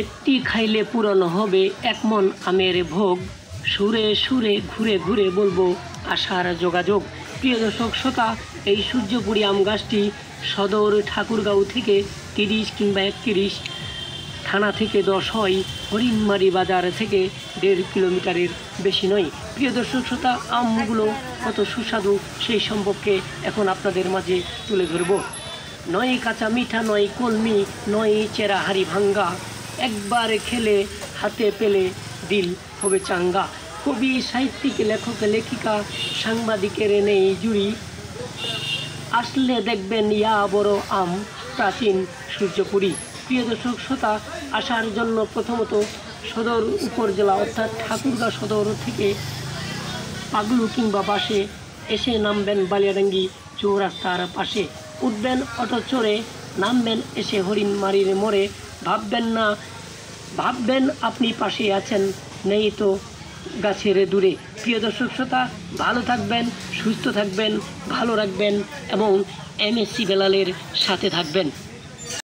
একটি খাইলে পূরণ হবে এক মন আমের ভোগ, সুরে সুরে ঘুরে ঘুরে বলবো আশার যোগাযোগ। প্রিয় দর্শক শ্রোতা, এই সূর্যপুরি আম গাছটি সদর ঠাকুরগাঁও থেকে 30 কিংবা 31 থানা থেকে 10 হয়, হরিণমারি বাজার থেকে 1.5 কিলোমিটারের বেশি নয়। প্রিয় দর্শক শ্রোতা, আমগুলো কত সুস্বাদু সেই সম্পর্কে এখন আপনাদের মাঝে তুলে ধরব। নয় কাঁচা মিঠা, নয় কলমি, নয় চেরা হাড়ি ভাঙ্গা, একবার খেলে হাতে পেলে দিল হবে চাঙ্গা। কবি, সাহিত্যিক, লেখক, লেখিকা, সাংবাদিকের নেই জুড়ি, আসলে দেখবেন ইয়া বড় আম, প্রাচীন সূর্যপুরি। প্রিয় দর্শক শ্রোতা, আসার জন্য প্রথমত সদর উপজেলা অর্থাৎ ঠাকুরগাঁও সদর থেকে পাগলু কিংবা বাসে এসে নামবেন বালিয়াডাঙ্গি চৌরাস্তার পাশে, উঠবেন অটো চড়ে, নামবেন এসে হরিণমারির মোড়ে। ভাববেন আপনি পাশে আছেন, নেই তো গাছের দূরে। প্রিয় দর্শক শ্রোতা, ভালো থাকবেন, সুস্থ থাকবেন, ভালো রাখবেন এবং MSC বেলালের সাথে থাকবেন।